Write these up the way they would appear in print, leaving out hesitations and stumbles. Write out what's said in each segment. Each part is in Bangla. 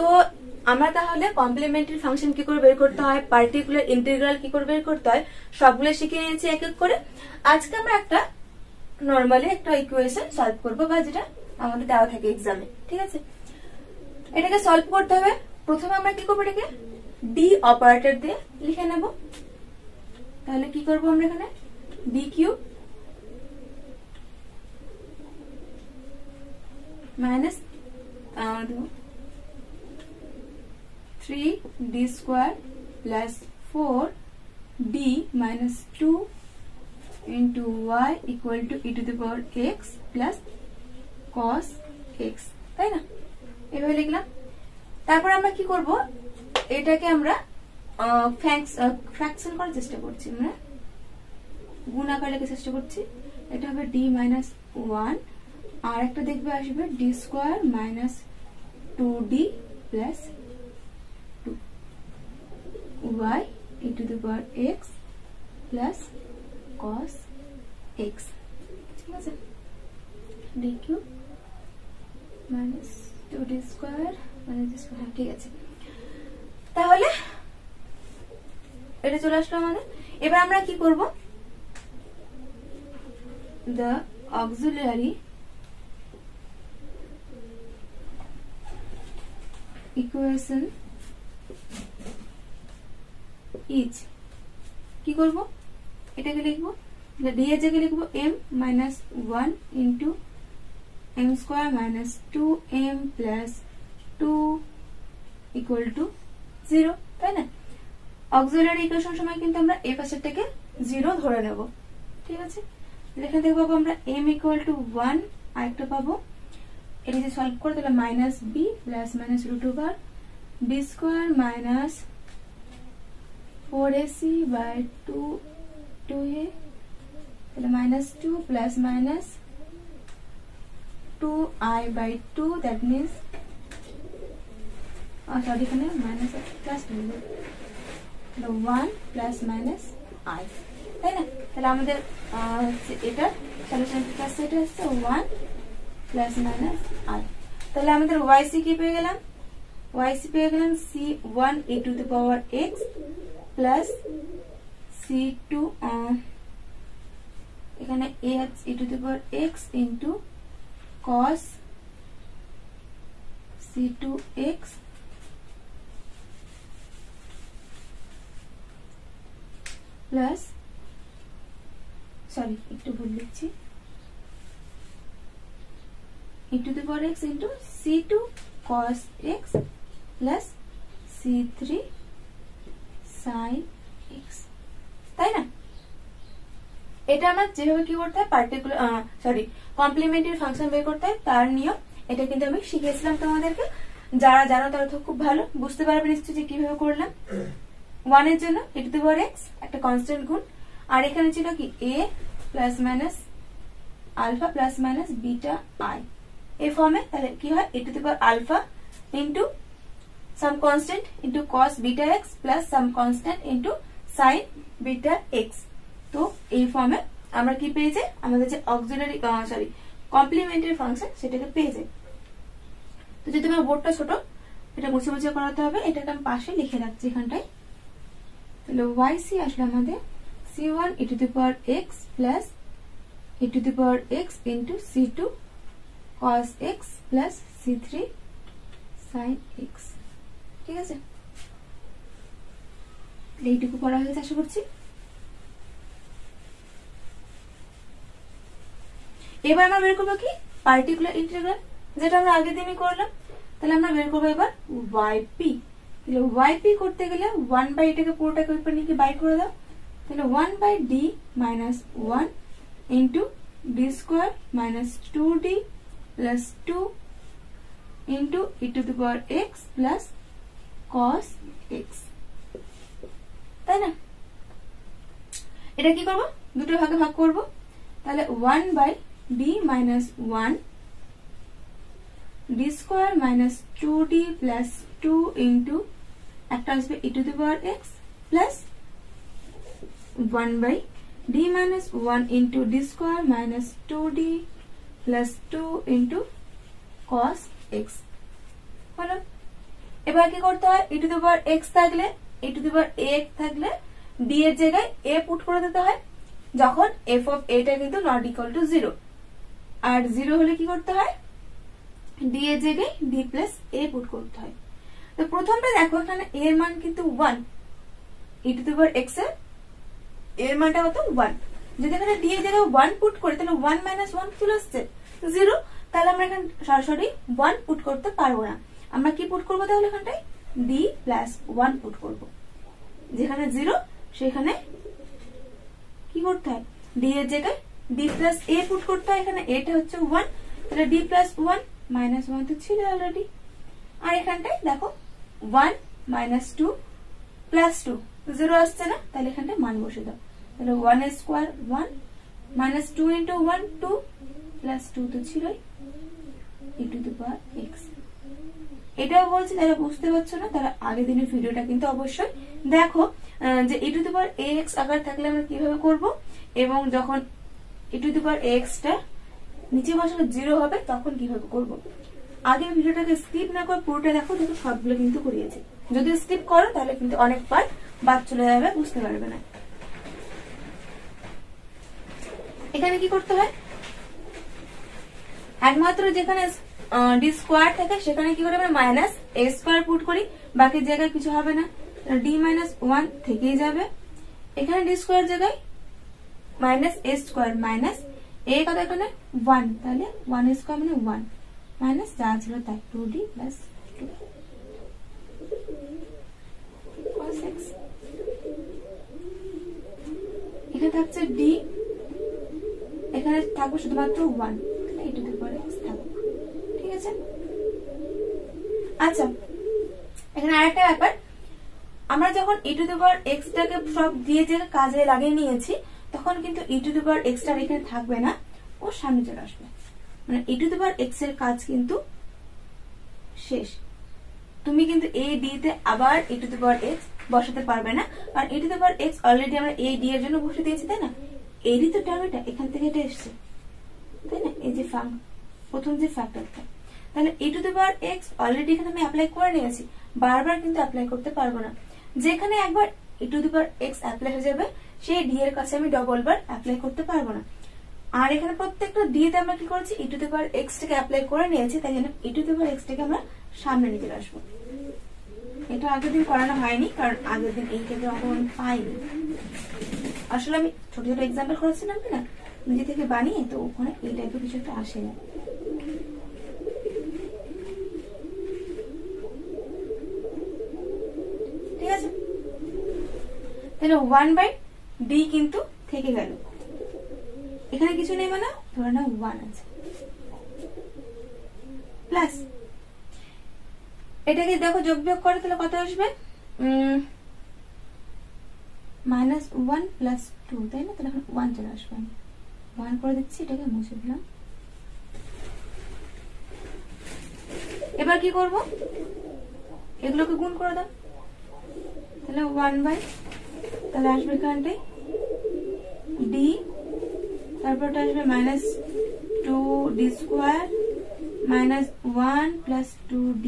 তো আমরা তাহলে কমপ্লিমেন্টারি ফাংশন কি করে বের করতে হয়, পার্টিকুলার ইন্টিগ্রাল কি করে বের করতে হয় সবগুলো শিখে নিয়েছি এক এক করে। আজকে আমরা একটা নরমালি একটা ইকুয়েশন সলভ করবো, বা যেটা আমাদের দেওয়া থাকে এক্সামে। ঠিক আছে, এটাকে সলভ করতে হবে। প্রথমে আমরা কি করবো, এটাকে ডি অপারেটর দিয়ে লিখে নেব। তাহলে কি করবো আমরা এখানে D cube minus 3d square plus 4d minus 2 into y equal to e to the power x plus cos x, তাই না? এভাবে লিখলাম। তারপর আমরা কি করব, এটাকে আমরা ফ্র্যাকশন করার চেষ্টা করছি, আমরা গুণ আকারে লেখার চেষ্টা করছি। এটা হবে d minus 1, আর একটা দেখবে আসবে d square minus 2d plus 2 y e to the power x plus cos x, ঠিক আছে? d cube minus 2d square minus d square, ঠিক আছে। তাহলে এটা চলে আসলো আমাদের। এবার আমরা কি করব, the auxiliary equation is কি করব, এটাকে লিখবো ডি এর জায়গায় লিখবো m minus 1 into m square minus 2m plus 2 equal to 0, তাই না? অক্সিলারি ইকুয়েশন সময় কিন্তু আমরা এই পাশেরটাকে 0 ধরে নেব। ঠিক আছে, এখানে দেখবো আমরা m equal to 1, আর একটা পাবো এটা যে সলভ করে তাহলে minus B plus minus root over B square minus 4ac by 2a, তাহলে minus 2 plus minus 2i by 2, that means sorry এখানে minus plus 1 plus minus i, তাই না? তাহলে আমাদের এটা সলিউশন সেটা হচ্ছে 1 প্লাস মাইনাস i। তাহলে আমাদের yc কি পেয়ে গেলাম, yc পেয়ে গেলাম c1 e to the power x plus c2 এখানে h e to the power x into cos c2x plus sorry একটু ভুল লিখছি e to the power x into c2 cos x plus c3 sin x, তাই না? এটা আমরা যেভাবে কি করতে হয় পার্টিকুলার কমপ্লিমেন্টারি ফাংশন বের করতে হয় তার নিয়ম, এটা কিন্তু আমি শিখিয়েছিলাম তোমাদেরকে। যারা জানো তারা তো খুব ভালো বুঝতে পারবে নিশ্চয়ই যে কিভাবে করলাম। 1 এর জন্য e to the power x একটা কনস্ট্যান্ট গুণ, আর এখানে ছিল কি a plus minus alpha plus minus beta i এই ফর্মে। তাহলে কি হয় e to the power alpha into some constant into cos beta x plus some constant into sin beta x। তো এই ফর্মে আমরা কি পেয়ে যাই, আমাদের যে অক্সিলারি কমপ্লিমেন্টারি ফাংশন সেটাকে পেয়ে যাই। তো যদি তোমার বোর্ডটা ছোট, এটা মুছে মুছে করাতে হবে, এটাকে আমি পাশে লিখে রাখছি এখানটায়। তাহলে yc আসলে আমাদের c1 e to the power x plus e to the power x into c2 cos x plus c3 sin x, ঠিক আছে? এইটুকু করা হয়েছে আশা করছি। এবার আমরা বের করবো কি পার্টিকুলার ইন্টিগ্রাল, যেটা আমরা আগের দিনই করলাম। তাহলে আমরা বের করবো এবার yp। তাহলে yp করতে গেলে 1 বাই এটাকে পুরোটাকে উপর নিয়ে বাই করে দাও। তাহলে 1 by d minus 1 into d square minus 2d plus 2 into e to the power x plus cos x, তাই না? এটা কি করবো, দুটো ভাগে ভাগ করব। তাহলে 1 by d minus 1 d square minus 2d plus 2 into একটা আসবে e to the power x plus 1 by d minus 1 into d square minus 2d plus 2 into cos x হলো। এবার কি করতে হয়, e to the power x থাকলে e to the power x থাকলে d এর জায়গায় a পুট করে দিতে হয়, যখন f অফ a টা কিন্তু নট ইকুয়াল টু 0, আর 0 হলে কি করতে হয়, d এর জায়গায় d প্লাস a পুট করতে হয়। তো প্রথমটা দেখো এখানে a এর মান কিন্তু 1, e to the power x এর মানটা কত 1, যদি এখানে d এর জায়গায় 1 পুট করি তাহলে 1 মাইনাস 1 চলে আসছে 0, তাহলে আমরা এখানে সরাসরি 1 পুট করতে পারবো না, আমরা কি পুট করবো তাহলে এখানটায় d প্লাস 1 পুট করবো, যেখানে 0 সেখানে কি করতে হয়, d এর জায়গায় d প্লাস a পুট করতে হয়, এখানে a টা হচ্ছে 1, তাহলে d প্লাস 1 মাইনাস 1 তো ছিল অলরেডি, আর এখানটায় দেখো 1 মাইনাস 2 প্লাস 2 0 আসছে না, তাহলে এখানটায় মান বসে দাও, তাহলে 1 স্কোয়ার 1 মাইনাস 2 ইন্টু 1 2 প্লাস 2 তো ছিলই e to the power x। এটাও বলছি যারা বুঝতে পারছো না তারা আগের দিনের ভিডিওটা কিন্তু অবশ্যই দেখো, যে e to the power ax আকার থাকলে আমরা কিভাবে করব, এবং যখন e to the power ax টা নিচে বসালে 0 হবে তখন কিভাবে করব। আগের ভিডিওটাকে স্কিপ না করে পুরোটা দেখো, দেখো সবগুলো কিন্তু করিয়েছে, যদি স্কিপ করো তাহলে কিন্তু অনেকবার বাদ চলে যাবে, বুঝতে পারবে না। এখানে কি করতে হয়, একমাত্র যেখানে d স্কোয়ার থাকে সেখানে কি করে আমরা মাইনাস a স্কোয়ার পুট করি, বাকি জায়গায় কিছু হবে না, d মাইনাস 1 থেকেই যাবে, এখানে d স্কোয়ার জায়গায় minus a square minus a কত এখানে 1, তাহলে 1 স্কোয়ার মানে 1 মাইনাস যা ছিল তাই 2d প্লাস 2 cos x, এখানে থাকছে d, এখানে থাকবে শুধুমাত্র 1, e to the power x থাকবে, ঠিক আছে। আচ্ছা এখানে আরেকটা ব্যাপার, আমরা যখন e to the power x টাকে সব দিয়ে যে কাজে লাগিয়ে নিয়েছি তখন কিন্তু e to the power x টা এখানে থাকবে না, ও সামনে চলে আসবে, মানে e to the power x এর কাজ কিন্তু শেষ, তুমি কিন্তু a d তে আবার e to the power x বসাতে পারবে না, কারণ e to the power x already আমরা a d এর জন্য বসে দিয়েছি, তাই না, এরই তো টার্ম এটা এখান থেকে এটা এসছে, তাই না, এই যে প্রথম যে ফ্যাক্টরটা, তাহলে e to the power x already এখানে আমি অ্যাপ্লাই করে নিয়েছি, বারবার কিন্তু অ্যাপ্লাই করতে পারবো না, যেখানে একবার e to the power x apply হয়ে যাবে সেই d এর কাছে আমি ডবল বার অ্যাপ্লাই করতে পারবো না, আর এখানে প্রত্যেকটা d তে আমরা কি করেছি e to the power x টাকে অ্যাপ্লাই করে নিয়েছি, তাই জন্য e to the power x টাকে আমরা সামনে নিয়ে চলে আসবো। এটা আগের দিন করানো হয়নি, কারণ আগের দিন এই টাইপের অঙ্ক আমি পাইনি, আসলে আমি ছোট ছোট এক্সাম্পল করেছিলাম কিনা নিজে থেকে বানিয়ে, তো ওখানে এই টাইপের কিছু একটা আসে না। ঠিক আছে, তাহলে 1/d কিন্তু থেকে গেল, এখানে কিছু নেই মানে ধরে নাও 1 আছে, প্লাস এটাকে দেখো যোগ বিয়োগ করে তাহলে কত আসবে, মাইনাস 1 প্লাস 2, তাই না, তাহলে এখন 1 চলে আসবে, 1 করে দিচ্ছি, এটাকে মুছে দিলাম। এবার কি করব, এগুলোকে গুণ করে দাও, তাহলে 1/, তাহলে আসবে এখানটায় d, তারপর আসবে minus 2d square minus 1 plus 2d,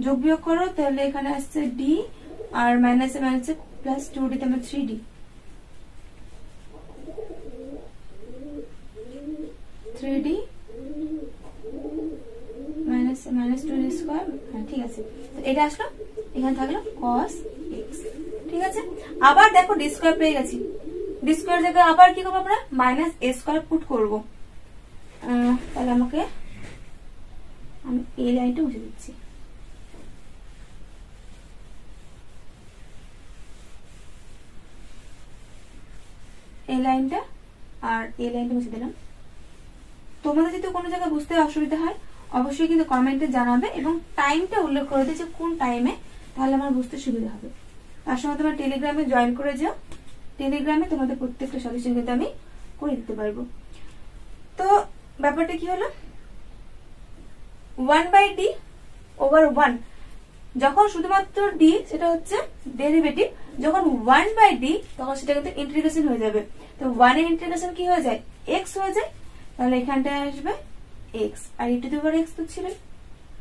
যোগ বিয়োগ করো তাহলে এখানে আসছে d আর মাইনাসে মাইনাসে প্লাস 2d তে আমরা 3d, 3d minus minus 2d square, হ্যাঁ ঠিক আছে, তো এটা আসলো, এখানে থাকলো cos x, ঠিক আছে। আবার দেখো d স্কোয়ার পেয়ে গেছি, d স্কোয়ার জায়গায় আবার কি করবো আমরা মাইনাস a স্কোয়ার পুট করবো, তাহলে আমাকে আমি এই লাইনটা মুছে দিচ্ছি, এই লাইনটা আর এই লাইনটা মুছে দিলাম। তোমাদের যদি কোনো জায়গায় বুঝতে অসুবিধা হয় অবশ্যই কিন্তু কমেন্টে জানাবে, এবং টাইমটা উল্লেখ করে দিয়েছে কোন টাইমে, তাহলে আমার বুঝতে সুবিধা হবে। তার সঙ্গে তোমরা টেলিগ্রামে জয়েন করে যাও, টেলিগ্রামে তোমাদের প্রত্যেকটা সলিউশন কিন্তু আমি করে দিতে পারবো। তো ব্যাপারটা কি হলো, 1/d ওভার 1, যখন শুধুমাত্র d সেটা হচ্ছে ডেরিভেটিভ, যখন 1/d তখন সেটা কিন্তু ইন্টিগ্রেশন হয়ে যাবে, তো 1 এর ইন্টিগ্রেশন কি হয়ে যায় x হয়ে যায়, তাহলে এখানটায় আসবে x, আর e to the power x তো ছিল,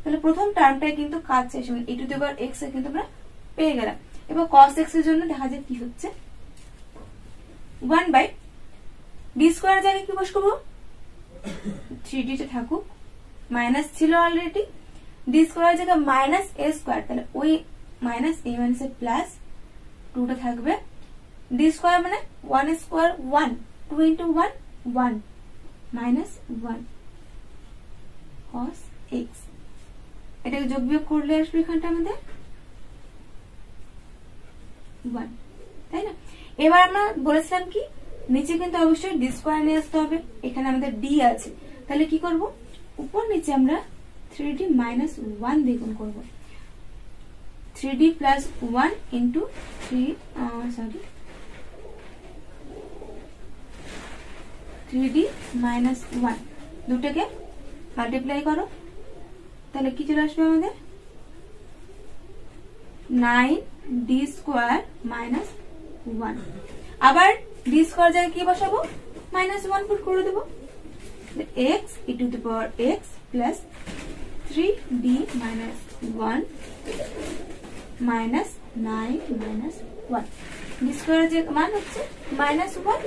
তাহলে প্রথম টার্মটাই কিন্তু কাজ শেষ, মানে e to the power x এর কিন্তু আমরা পেয়ে গেলাম। এবার cos x এর জন্য দেখা যায় কি হচ্ছে, 1 বাই d স্কয়ার জায়গায় কি বসাবো, 3d তে থাকুক, মাইনাস ছিল অলরেডি, d স্কয়ার জায়গায় মাইনাস a স্কয়ার, তাহলে ওই মাইনাস a মাইনাস প্লাস 2 টা থাকবে, d স্কয়ার মানে 1 square 1, 2 into 1 1 minus 1 cos x, এটাকে যোগ বিয়োগ করলে আসবে এখানটা আমাদের 1, তাই না? এবার আমরা বলেছিলাম কি নিচে কিন্তু অবশ্যই d স্কয়ার নিয়ে আসতে হবে, এখানে আমাদের d আছে, তাহলে কি করব, উপর নিচে আমরা 3d মাইনাস 1 দিয়ে গুণ করব, 3d plus 1 into 3d minus 1 দুটোকে মাল্টিপ্লাই করো, তাহলে কি চলে আসবে আমাদের 9d স্কয়ার মাইনাস 1, আবার d স্কয়ার জায়গায় কি বসাবো, মাইনাস 1 পুট করে দেবো, x e to the power x plus 3d minus 1 minus 9 minus 1, d square যে মান হচ্ছে মাইনাস 1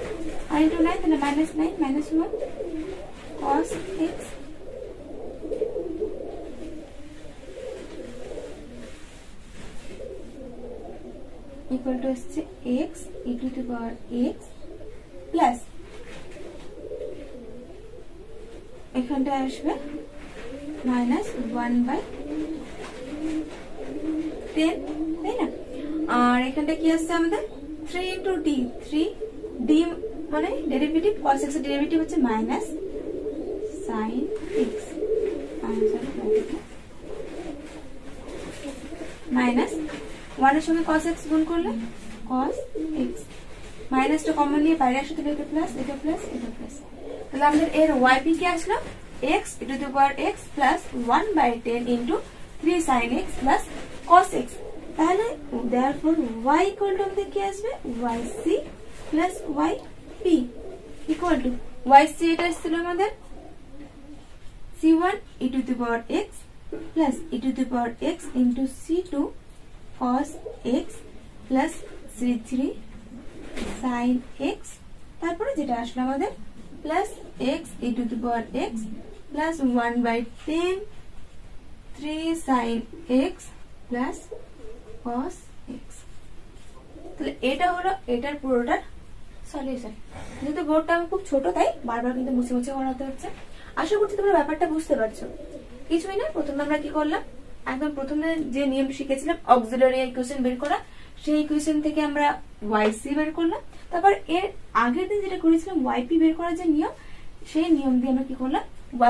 আর ইন্টু 9, তাহলে minus 9 minus 1 cos x equal to হচ্ছে x e to the power x plus এখানটা আসবে মাইনাস 1 বাই 10, তাই না? আর এখানটা কি আসছে আমাদের 3 ইন্টু d, 3d মানে ডেরিভেটিভ, cos x এর ডেরিভেটিভ হচ্ছে মাইনাস sin x, মাইনাস 1 এর সঙ্গে cos x গুণ করলে cos x, মাইনাসটা কমন নিয়ে বাইরে আসতে হবে, এটা প্লাস এটা প্লাস এটা প্লাস, তাহলে আমাদের এর yp কি আসলো, x e to the power x plus 1 by 10 into 3 sin x plus cos x, তাহলে therefore y ইকুয়াল টু আমাদের কি আসবে, yc plus yp equal to yc, এটা ছিল আমাদের c1 e to the power x plus e to the power x into c2 cos x plus c3 sin x, তারপরে যেটা আসলো আমাদের plus x e to the power x plus 1 by 10 3 sin x plus cos x, তাহলে এটা হলো এটার পুরোটার সলিউশন। যেহেতু বোর্ডটা আমার খুব ছোট তাই বারবার কিন্তু মুছে মুছে করাতে হচ্ছে, আশা করছি তোমরা ব্যাপারটা বুঝতে পারছো। কিছুই না, প্রথমে আমরা কি করলাম, একদম প্রথমে যে নিয়ম শিখেছিলাম অক্সিলারি ইকুয়েশন বের করা, সেই ইকুয়েশন থেকে আমরা yc বের করলাম, তারপর এর আগের দিন যেটা করেছিলাম yp বের করার যে নিয়ম, সেই নিয়ম দিয়ে আমরা কি করলাম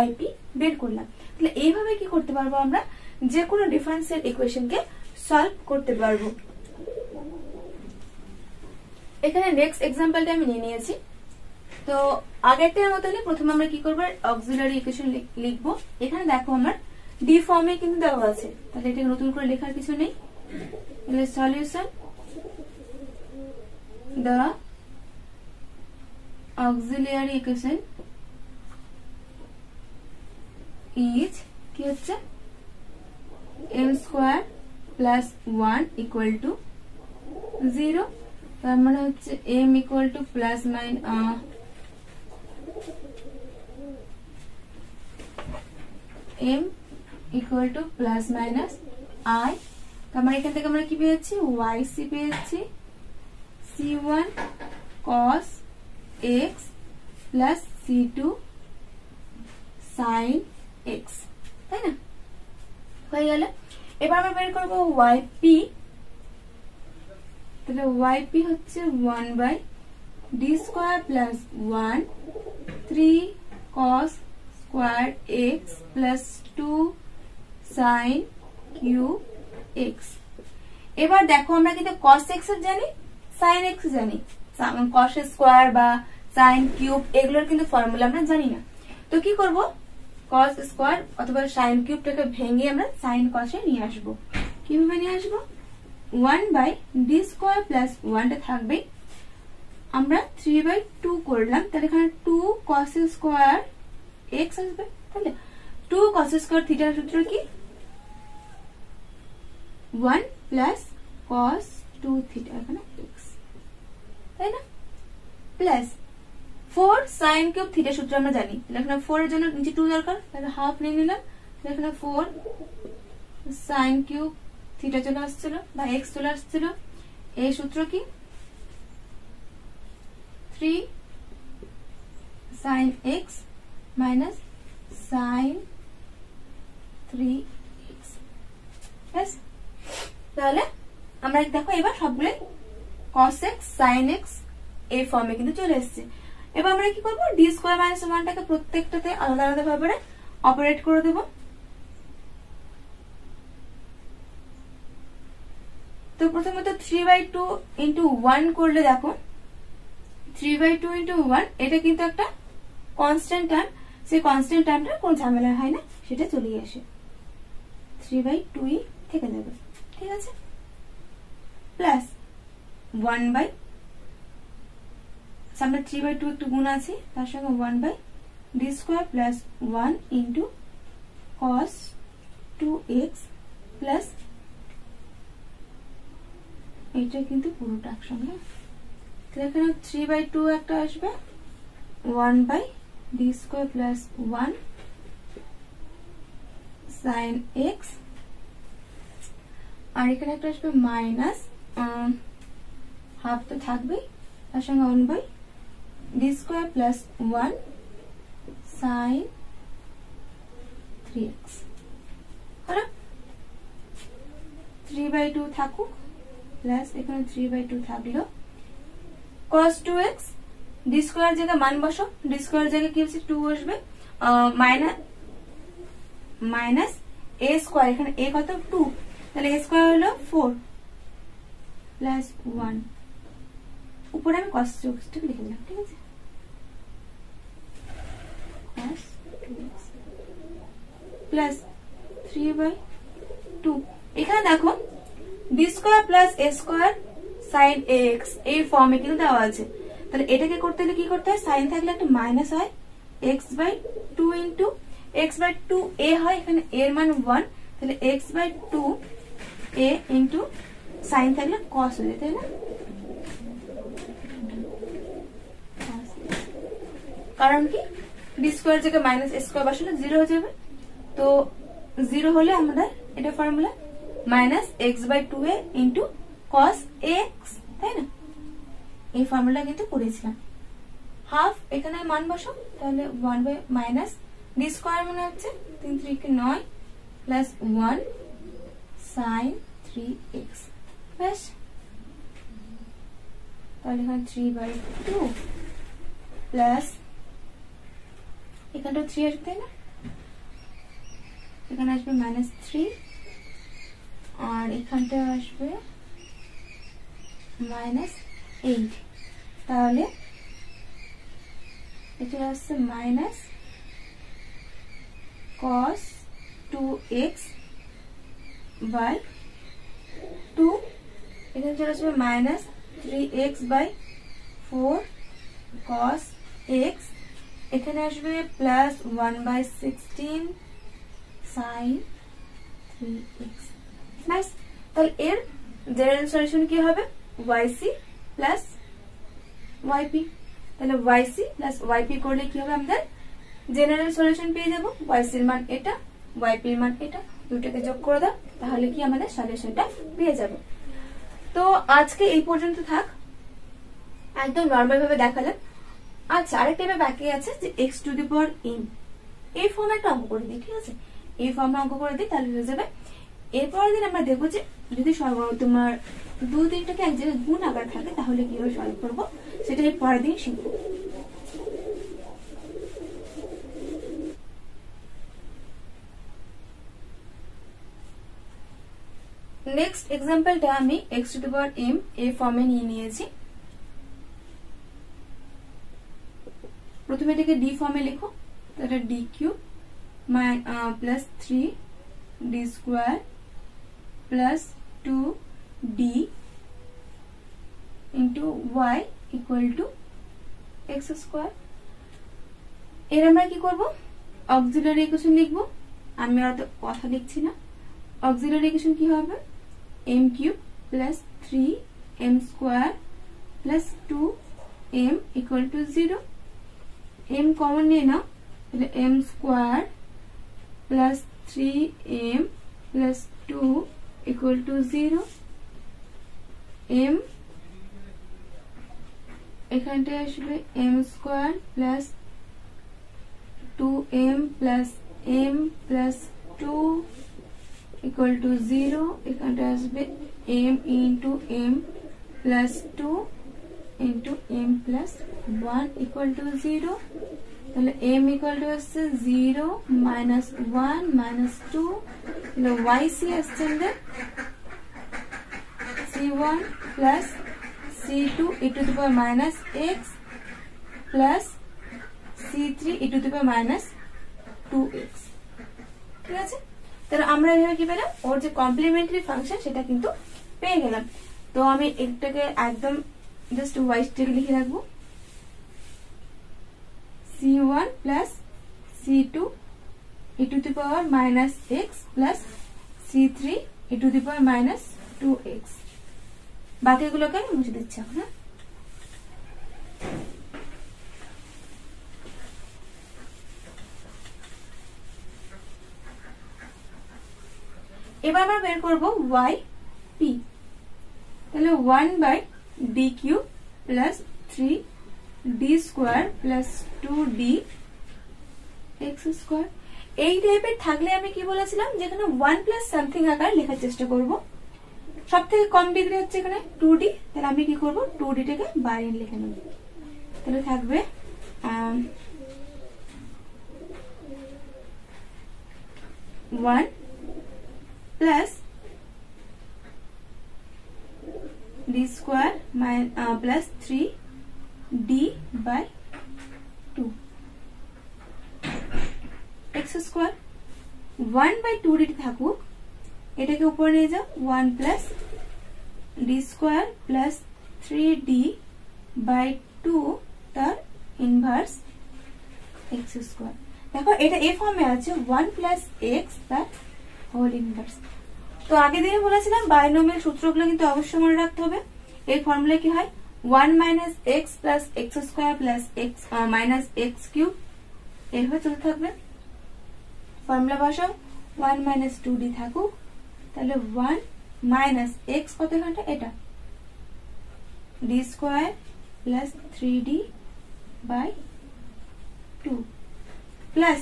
yp বের করলাম। তাহলে এইভাবে কি করতে পারবো, আমরা যে কোনো ডিফারেন্সিয়াল ইকুয়েশনকে সলভ করতে পারবো। এখানে নেক্সট এক্সাম্পলটা আমি নিয়ে নিয়েছি, তো আগেরটার মতনই প্রথমে আমরা কি করবো, অক্সিলারি ইকুয়েশন লিখবো। এখানে দেখো আমার ডি ফর্মে কিন্তু দেওয়া আছে, তাহলে এটা নতুন করে লেখার কিছু নেই, তাহলে solution the auxiliary equation is কি হচ্ছে m square plus 1 equal to 0, তার মানে হচ্ছে m equal to plus m equal to plus minus i, তার মানে এখান থেকে আমরা কি পেয়েছি, yc পেয়েছি c1 cos x plus c2 sin x, তাই না? হয়ে গেল। এবার আমরা বের করবো yp, তাহলে yp হচ্ছে 1 by d square plus 1 3 cos square x plus 2 sin cube x। এবার দেখো আমরা কিন্তু cos x এর জানি, sin x জানি, cos স্কয়ার বা sin কিউব এগুলোর কিন্তু ফর্মুলা আমরা জানি না, তো কি করব, cos স্কয়ার অথবা sin কিউবটাকে ভেঙে আমরা sin cos এ নিয়ে আসব। কিভাবে নিয়ে আসব, 1 বাই d স্কয়ার প্লাস 1 টা থাকবে, আমরা 3 বাই 2 করলাম, তাহলে এখানে 2 cos স্কয়ার x আসবে, তাহলে 2 cos স্কয়ার থিটার সূত্র কি 1 প্লাস cos 2 থিটা এখানে x, তাই না, প্লাস 4 sin কিউব থিটা সূত্র আমরা জানি, তাহলে এখানে 4 এর জন্য নিচে 2 দরকার, তাহলে হাফ নিয়ে নিলাম, তাহলে এখানে 4 sin কিউব থিটা চলে আসছিল বা x চলে আসছিল। এই সূত্র কি 3 sin x minus sin 3x, ব্যাস। তাহলে আমরা দেখো এবার সবগুলো cos x sin x এই ফর্মে কিন্তু চলে এসেছে। এবার আমরা কি করবো, d স্কয়ার মাইনাস 1 টাকে প্রত্যেকটাতে আলাদা আলাদা ভাবে অপারেট করে দেব। তো প্রথমত 3/2 ইন্টু 1 করলে দেখো 3/2 ইন্টু 1 এটা কিন্তু একটা কনস্ট্যান্ট টার্ম, সেই কনস্ট্যান্ট টার্মটা কোনো ঝামেলা হয় না, সেটা চলে আসে 3/2 থেকে যাবে, ঠিক আছে, প্লাস 1 বাই সামনে 3/2 একটু গুণ আছে, তার সঙ্গে 1 by D square plus 1 into cos 2x plus এইটা কিন্তু পুরোটা একসঙ্গে, এখানে 3/2 একটা আসবে 1 by D square plus 1 sin x, আর এখানে একটা আসবে মাইনাস হাফ তো থাকবেই, তার সঙ্গে 1 by D square plus 1 sin 3x, হলো 3/2 থাকুক প্লাস এখানে 3/2 থাকলো cos 2x, ডি স্কোয়ার জায়গায় মান বসো, ডি স্কোয়ার জায়গায় কি হচ্ছে 2 আসবে, মাইনাস a স্কোয়ার, এখানে a কত 2, তাহলে a স্কোয়ার হলো 4 প্লাস 1, উপরে আমি cos 2x লিখে দিলাম, ঠিক আছে, cos 2x প্লাস 3/2, এখানে দেখো D square plus a square sin ax এই ফর্মে কিন্তু দেওয়া আছে, তাহলে এটাকে করতে হলে কি করতে হয়, সাইন থাকলে একটা মাইনাস হয়, x/2 ইন্টু x/2 a হয়, এখানে a এর মান 1, তাহলে x/2 a ইন্টু সাইন থাকলে cos হয়ে যায়, তাই না, কারণ কি ডি স্কোয়ার জায়গায় মাইনাস a স্কোয়ার বসালে 0 হয়ে যাবে, তো 0 হলে আমাদের এটা formula minus x/2a into cos ax, তাই না, এই ফর্মুলা কিন্তু করেছিলাম। হাফ এখানে মান বসো, তাহলে 1 বাই মাইনাস ডি স্কোয়ার মানে হচ্ছে 3 3 কে 9 প্লাস 1 sin 3x, ব্যাস। তাহলে এখানে 3/2 প্লাস এখানটা 3 আসবে, তাই না, এখানে আসবে মাইনাস 3 আর এখানটা আসবে মাইনাস 8, তাহলে এটা আসছে মাইনাস cos 2x বাই 2, এখানে চলে আসবে minus 3x by 4 cos x, এখানে আসবে প্লাস 1/16 sin 3x, ব্যাস। তাহলে এর জেনারেল সলিউশন কি হবে, yc প্লাস yp, তাহলে yc প্লাস yp করলে কি হবে, আমাদের জেনারেল সলিউশন পেয়ে যাবো, yc এর মান এটা, yp এর মান এটা, দুটোকে যোগ করে দাও, তাহলে কি আমাদের সলিউশনটা পেয়ে যাবে। তো আজকে এই পর্যন্ত থাক, একদম নর্মাল ভাবে দেখালাম। আচ্ছা, আরেকটা এবার বাকি আছে যে x⁴n এই ফর্মে একটা অঙ্ক করে দিই, ঠিক আছে, এই ফর্মে অঙ্ক করে দিই, তাহলে হয়ে যাবে। এরপরের দিন আমরা দেখবো যে যদি তোমার 2-3টাকে এক জায়গায় গুণ আকার থাকে তাহলে কিভাবে সলভ করবো, সেটা এর পরের দিন শিখবো। নেক্সট এক্সাম্পলটা আমি x⁴m এই ফর্মে নিয়ে নিয়েছি। প্রথমে এটাকে ডি ফর্মে লিখো, এটা D cube plus 3d square plus 2d into y equal two x square. এর আমরা কি করব, অক্সিলারি ইকুয়েশন লিখবো, আমি আর তো কথা লিখছি না। অক্সিলারি ইকুয়েশন কি হবে, m cube plus 3m square plus 2m equal to 0. m common নিয়ে নাও, তাহলে m square plus 3m plus 2 equal to 0. m এখানটায় আসবে m square plus 2m plus m plus 2 equal to 0. এখানটায় আসবে m into m plus 2 into m plus 1 equal to 0. তাহলে m equal to আসছে 0 minus 1 minus 2. তাহলে yc আসছে আমাদের c1 plus c2 e to the power minus x plus c3 e to the power minus 2x. ঠিক আছে, তাহলে আমরা এভাবে কি পেলাম, ওর যে কমপ্লিমেন্টারি ফাংশন সেটা কিন্তু পেয়ে গেলাম। তো আমি এটাকে একদম জাস্ট ওয়াইজটাকে লিখে রাখবো, c1 plus c2 e to the power minus x plus c3 e to the power minus 2x. বাকিগুলোকে আমি মুছে দিচ্ছি এখন। এবার আমরা বের করব y p। তাহলে 1 by d cube plus 3d square plus 2d x square। এই টাইপের থাকলে আমি কি বলেছিলাম, যেখানে 1 plus সামথিং আকার লেখার চেষ্টা করব। সব থেকে কম ডিগ্রি হচ্ছে এখানে 2d, তাহলে আমি কি করব 2d টাকে বাইরে লিখে নেব। তাহলে থাকবে 1 plus d square plus 3d by 2 x square। 1 by 2d থাকুক, এটাকে উপরে নিয়ে যাও, 1 plus d square plus 3d by 2 তার ইনভার্স x square। দেখো এটা এই ফর্মে আছে 1 plus x তার হোল ইনভার্স। তো আগে দিনে বলেছিলাম বাইনোমিয়াল সূত্রগুলো কিন্তু অবশ্যই মনে রাখতে হবে। এই ফর্মুলা কি হয়, 1 minus x plus x square plus x minus x cube, এইভাবে চলতে থাকবে। ফর্মুলা বসাও, 1 minus 2d থাকুক, তাহলে 1 minus x কত ঘন্টা, এটা d square plus 3d by 2 plus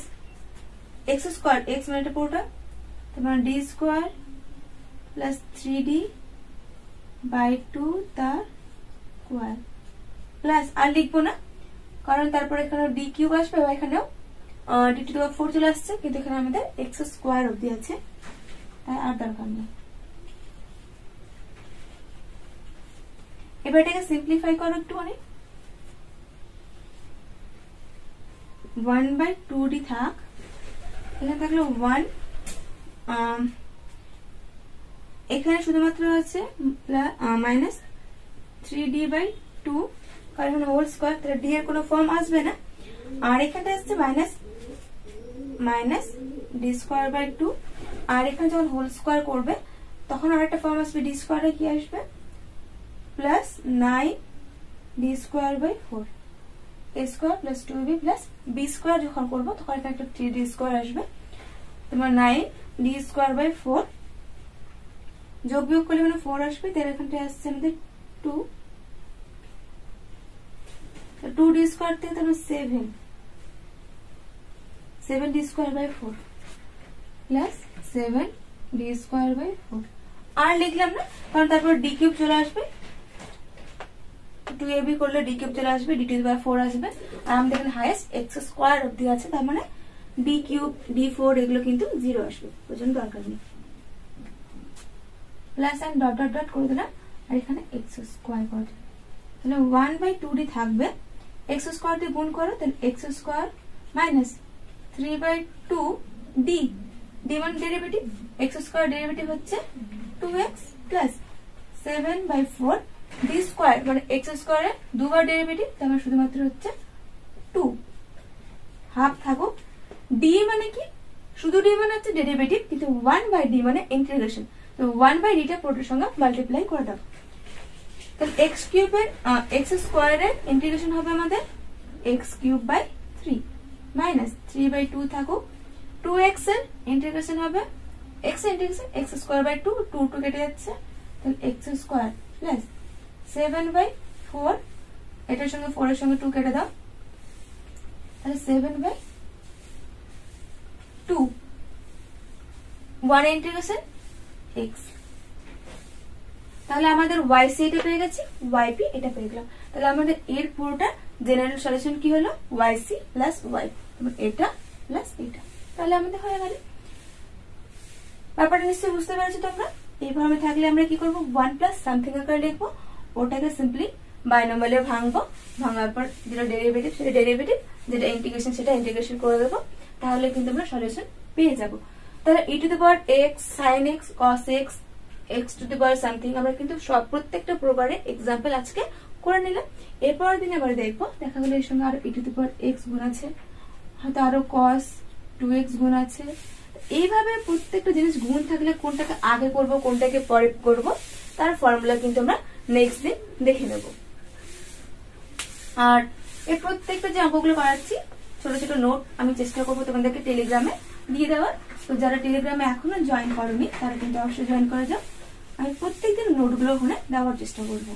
x square, x মানে এটা পুরোটা, তারপর d square plus 3d by 2 তার স্কয়ার প্লাস, আর লিখবো না কারণ তারপর এখানে d কিউব আসবে বা এখানেও d টু দি পাওয়ার 4 চলে আসছে, কিন্তু এখানে আমাদের x স্কয়ার অবধি আছে, তাই আর দরকার নেই। এবার এটাকে সিম্পলিফাই করো একটুখানি, 1 by 2d থাক, এখানে থাকলো 1, এখানে শুধুমাত্র আছে মাইনাস 3d by 2, কারণ হোল স্কয়ার, তাহলে d এর কোনো ফর্ম আসবে না, আর এখানে আসছে মাইনাস d স্কয়ার by 2, আর এখানে যখন হোল স্কয়ার করবে তখন আরেকটা ফর্ম আসবে, d স্কয়ারে কি আসবে plus 9d square by 4, a square plus 2b plus b square যখন করব তখন এখানে একটা 3d স্কয়ার আসবে, তোমার 9d স্কয়ার by 4 যোগ বিয়োগ করলে মানে 4 আসবে, তার এখানটায় আসছে আমাদের 2, 2d স্কয়ার থেকে তাহলে 7d square by 4 plus 7d square by 4, আর লিখলাম না কারণ তারপর d কিউব চলে আসবে, 2ab করলে d কিউব চলে আসবে, d টু দি পাওয়ার 4 আসবে, আর আমাদের এখানে হাইয়েস্ট x স্কয়ার অবধি আছে, তার মানে d কিউব d4 এগুলো কিন্তু 0 আসবে, ওজন্য দরকার নেই, plus and dot dot dot করে দিলাম, আর এখানে x স্কয়ার করে দিলাম, তাহলে 1 by 2d থাকবে, x স্কয়ার দিয়ে গুণ করো, তাহলে x square minus 3 by 2d, d মানে ডেরিভেটিভ, x স্কয়ার ডেরিভেটিভ হচ্ছে 2x plus 7 by 4 d square মানে x স্কয়ারের দুবার ডেরিভেটিভ, তার মানে শুধুমাত্র হচ্ছে 2, হাফ থাকুক, d মানে কি শুধু d মানে হচ্ছে ডেরিভেটিভ, কিন্তু 1 by d মানে ইন্টিগ্রেশন, তো তো 1/d পুরোটার সঙ্গে মাল্টিপ্লাই করে দাও। তাহলে এক্স কিউবের এক্স স্কোয়ারের ইন্টিগ্রেশন হবে আমাদের x³/3 মাইনাস 3/2 থাকুক। 2x এর ইন্টিগ্রেশন হবে x ইন্টিগ্রেশন x²/2, 2 কেটে যাচ্ছে, তাহলে x² প্লাস 7/4, এটার সঙ্গে 4 এর সঙ্গে 2 কেটে দাও, তাহলে 7/2, 1 ইন্টিগ্রেশন x। তাহলে আমাদের yc এটা পেয়ে গেছি, yp এটা পেয়ে গেলাম। তাহলে আমাদের এর পুরোটা জেনারেল সলিউশন কি হলো, yc প্লাস y, এটা প্লাস এটা। তাহলে আমাদের হয়ে গেল। ব্যাপারটা নিশ্চয়ই বুঝতে পেরেছো তোমরা। এইভাবে থাকলে আমরা কি করবো, 1 প্লাস সামথিং আকারে লিখবো, ওটাকে সিম্পলি বাইনোমিয়ালে ভাঙবো, ভাঙার পর যেটা ডেরিভেটিভ সেটা ডেরিভেটিভ, যেটা ইন্টিগ্রেশন সেটা ইন্টিগ্রেশন করে দেবো, তাহলে কিন্তু আমরা সলিউশন পেয়ে যাবো। তাহলে e⁻x sin x cos x x⁻ something আমরা কিন্তু সব প্রত্যেকটা প্রকারের এক্সাম্পল আজকে করে নিলাম। এরপরের দিন আবার দেখবো, দেখা গেলো এর সঙ্গে আরো e⁻x গুণ আছে, হয়তো আরো cos 2x গুণ আছে। এইভাবে প্রত্যেকটা জিনিস গুণ থাকলে কোনটাকে আগে করব কোনটাকে পরে করব তার ফর্মুলা কিন্তু আমরা নেক্সট দিন দেখে নেব। আর এই প্রত্যেকটা যে অঙ্কগুলো করাচ্ছি ছোট ছোট নোট আমি চেষ্টা করবো তোমাদেরকে টেলিগ্রামে দিয়ে দেওয়ার। তো যারা টেলিগ্রামে এখনো জয়েন করোনি তারা কিন্তু অবশ্যই জয়েন করে যাও। আমি প্রত্যেকদিন নোটগুলো ওখানে দেওয়ার চেষ্টা করবো।